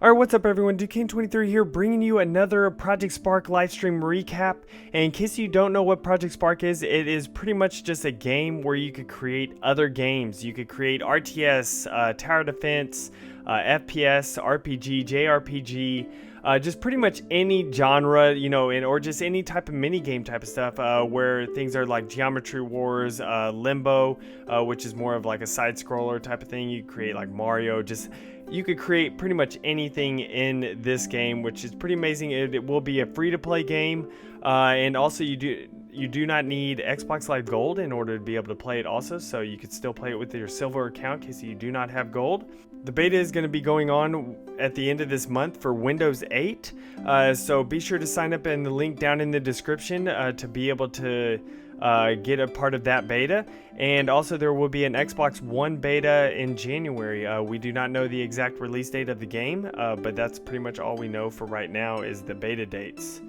Alright, what's up everyone, Duquesne23 here, bringing you another Project Spark livestream recap. And in case you don't know what Project Spark is, it is pretty much just a game where you could create other games. You could create RTS, Tower Defense, FPS, RPG, JRPG, just pretty much any genre, you know, or just any type of mini game type of stuff, where things are like Geometry Wars, Limbo, which is more of like a side scroller type of thing. You create like Mario, you could create pretty much anything in this game, which is pretty amazing. It will be a free-to-play game, and also you do not need Xbox Live Gold in order to be able to play it also, so you could still play it with your silver account in case you do not have gold. The beta is going to be going on at the end of this month for Windows 8, so be sure to sign up in the link down in the description to be able to get a part of that beta. And also there will be an Xbox One beta in January. We do not know the exact release date of the game, but that's pretty much all we know for right now is the beta dates.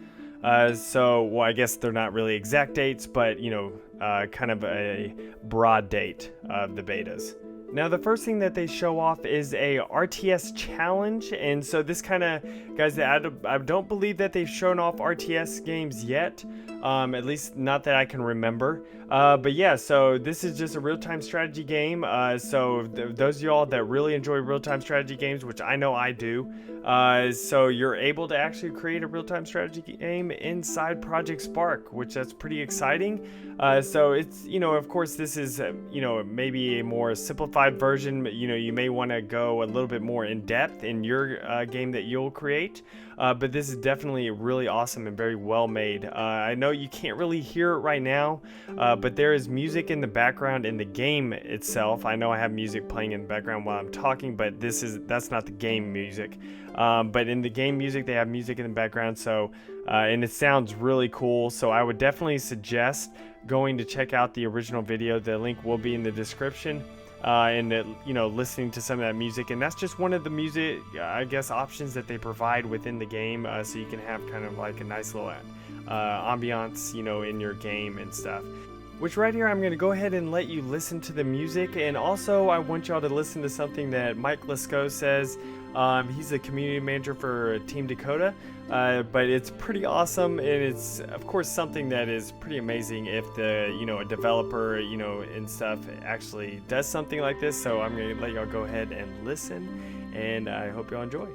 Well, I guess they're not really exact dates, but you know, kind of a broad date of the betas. Now the first thing that they show off is a RTS challenge, and so this kind of, guys, I don't believe that they've shown off RTS games yet, at least not that I can remember, but yeah, so this is just a real-time strategy game, so those of y'all that really enjoy real-time strategy games, which I know I do, so you're able to actually create a real-time strategy game inside Project Spark, which that's pretty exciting. So it's, you know, of course this is, you know, maybe a more simplified version, but you know, you may want to go a little bit more in depth in your game that you'll create, but this is definitely really awesome and very well made. I know you can't really hear it right now, but there is music in the background in the game itself. I know I have music playing in the background while I'm talking, but that's not the game music. But in the game music, they have music in the background, so and it sounds really cool. So I would definitely suggest going to check out the original video. The link will be in the description, and you know, listening to some of that music. And that's just one of the music, I guess, options that they provide within the game, so you can have kind of like a nice little ambiance, you know, in your game and stuff. Which right here, I'm going to go ahead and let you listen to the music. And also, I want y'all to listen to something that Mike Lisco says. He's a community manager for Team Dakota, but it's pretty awesome, and it's of course something that is pretty amazing if the, you know, a developer, you know, and stuff actually does something like this. So I'm going to let y'all go ahead and listen, and I hope y'all enjoy.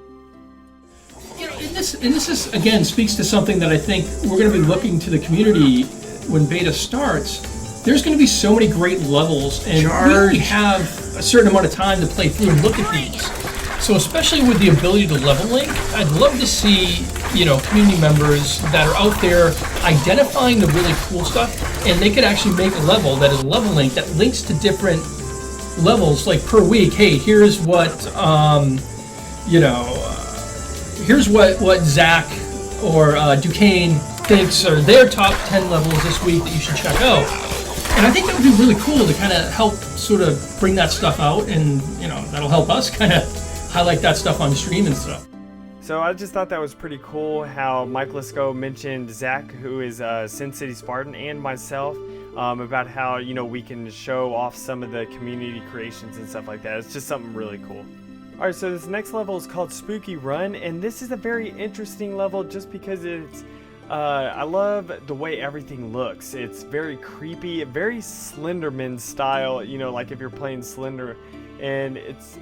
You know, and this is, again, speaks to something that I think we're going to be looking to the community when beta starts. There's going to be so many great levels, and we only have a certain amount of time to play through and look at these. So especially with the ability to level link, I'd love to see, you know, community members that are out there identifying the really cool stuff, and they could actually make a level that is a level link that links to different levels, like per week. Hey, here's what, you know, here's what Zach or Duquesne thinks are their top 10 levels this week that you should check out. And I think that would be really cool to kind of help sort of bring that stuff out, and you know, that'll help us kind of highlight that stuff on stream and stuff. So I just thought that was pretty cool how Mike Lisco mentioned Zach, who is Sin City Spartan, and myself, about how, you know, we can show off some of the community creations and stuff like that. It's just something really cool. Alright, so this next level is called Spooky Run, and this is a very interesting level just because it's I love the way everything looks. It's very creepy, very Slenderman style, you know, like if you're playing Slender, and it's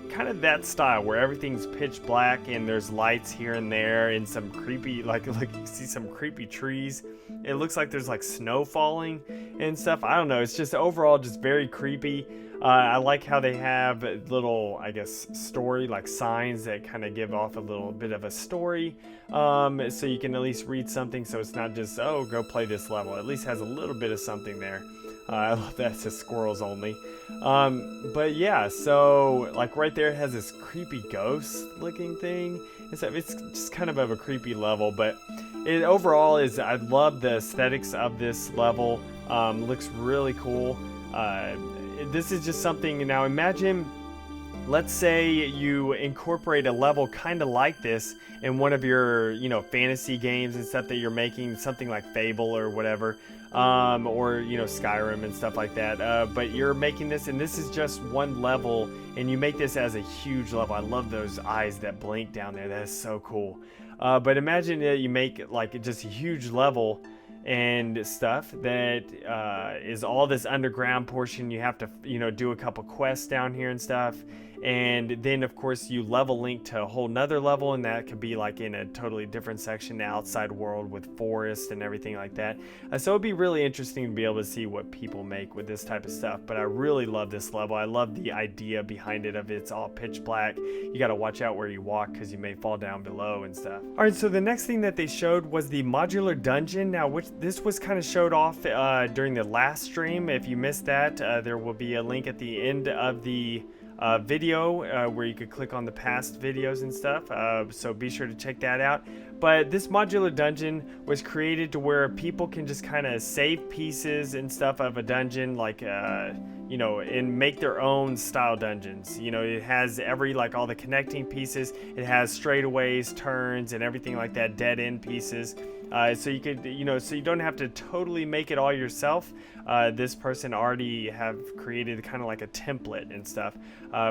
kind of that style where everything's pitch black and there's lights here and there and some creepy, like you see some creepy trees. It looks like there's like snow falling and stuff. I don't know, it's just overall just very creepy. I like how they have little, I guess, story, like signs that kind of give off a little bit of a story, so you can at least read something, so it's not just, oh, go play this level. At least has a little bit of something there. I love that. It says squirrels only. But yeah, so like right there it has this creepy ghost looking thing. It's just kind of a creepy level, but it overall is, I love the aesthetics of this level. Looks really cool. This is just something, now imagine let's say you incorporate a level kind of like this in one of your, fantasy games and stuff that you're making, something like Fable or whatever, or, Skyrim and stuff like that. But you're making this, and this is just one level, and you make this as a huge level. I love those eyes that blink down there. That is so cool. But imagine that you make like just a huge level and stuff that is all this underground portion. You have to do a couple quests down here and stuff, and then of course you level link to a whole nother level, and that could be like in a totally different section, the outside world with forest and everything like that. So it'd be really interesting to be able to see what people make with this type of stuff. But I really love this level. I love the idea behind it, of it's all pitch black. You got to watch out where you walk because you may fall down below and stuff. All right, so the next thing that they showed was the modular dungeon. Now, this was kind of showed off during the last stream. If you missed that, there will be a link at the end of the video where you could click on the past videos and stuff, so be sure to check that out. But this modular dungeon was created to where people can just kind of save pieces and stuff of a dungeon, like and make their own style dungeons. It has all the connecting pieces. It has straightaways, turns, and everything like that, dead end pieces. So you could, so you don't have to totally make it all yourself. This person already have created kind of like a template and stuff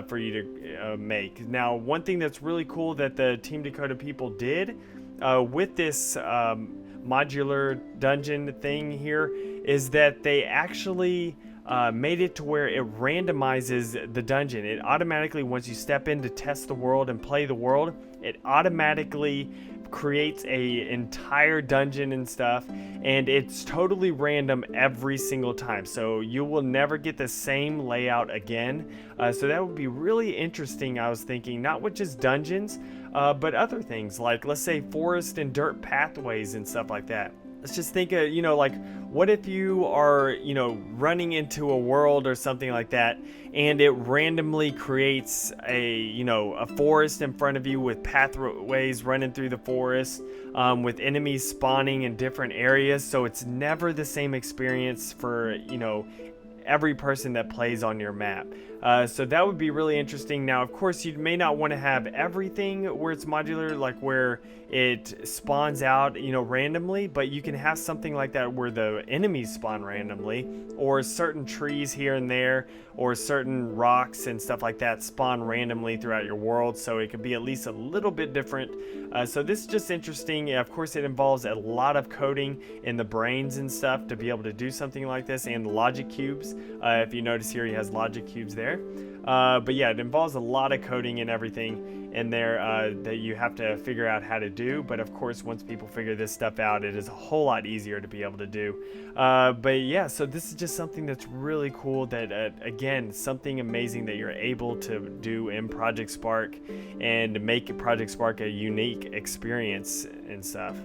for you to make. Now, one thing that's really cool that the Team Dakota people did with this modular dungeon thing here is that they actually made it to where it randomizes the dungeon. It automatically, once you step in to test the world and play the world, it automatically creates a entire dungeon and stuff, and it's totally random every single time, so you will never get the same layout again. So that would be really interesting. I was thinking not with just dungeons, but other things like, let's say, forest and dirt pathways and stuff like that. Let's just think of, what if you are, running into a world or something like that, and it randomly creates a forest in front of you with pathways running through the forest, with enemies spawning in different areas. So it's never the same experience for, every person that plays on your map. So that would be really interesting. Now, of course, you may not want to have everything where it's modular, like where it spawns out, randomly, but you can have something like that where the enemies spawn randomly, or certain trees here and there, or certain rocks and stuff like that spawn randomly throughout your world. So it could be at least a little bit different. So this is just interesting. Of course, it involves a lot of coding in the brains and stuff to be able to do something like this, and the logic cubes. If you notice here, he has logic cubes there. But yeah, it involves a lot of coding and everything in there that you have to figure out how to do. But of course, once people figure this stuff out, it is a whole lot easier to be able to do. But yeah, so this is just something that's really cool, that again, something amazing that you're able to do in Project Spark and make Project Spark a unique experience and stuff.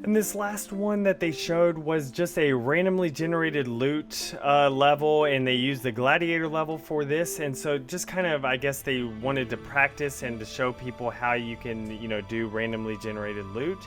And this last one that they showed was just a randomly generated loot level, and they used the gladiator level for this. And so just kind of, I guess they wanted to practice and to show people how you can, do randomly generated loot.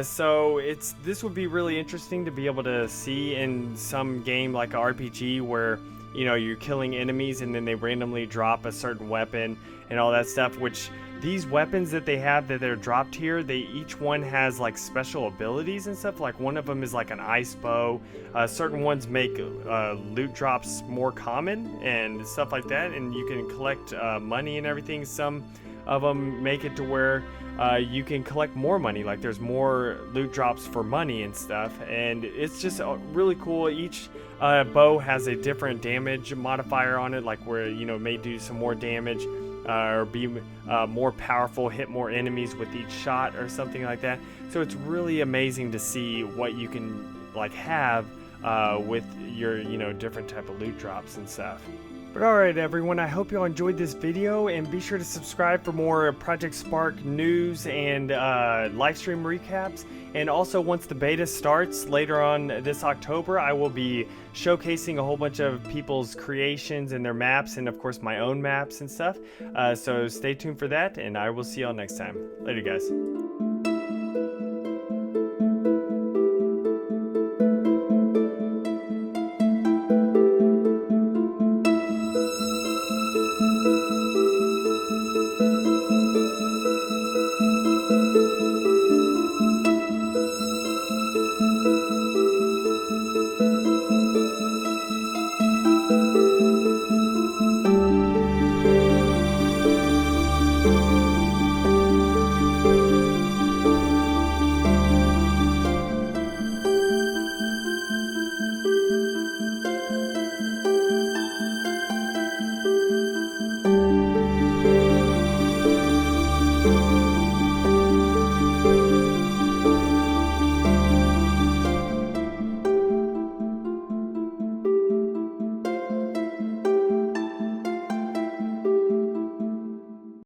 So this would be really interesting to be able to see in some game like a RPG where, you're killing enemies and then they randomly drop a certain weapon and all that stuff, which these weapons that they have that they're dropped here, each one has like special abilities and stuff. Like one of them is like an ice bow. Certain ones make loot drops more common and stuff like that, and you can collect money and everything. Some of them make it to where you can collect more money, like there's more loot drops for money and stuff, and it's just really cool. Each bow has a different damage modifier on it, like where may do some more damage or be more powerful, hit more enemies with each shot or something like that. So it's really amazing to see what you can have with your different type of loot drops and stuff. But alright everyone, I hope you all enjoyed this video, and be sure to subscribe for more Project Spark news and live stream recaps. And also, once the beta starts later on this October, I will be showcasing a whole bunch of people's creations and their maps, and of course my own maps and stuff. So stay tuned for that, and I will see y'all next time. Later guys.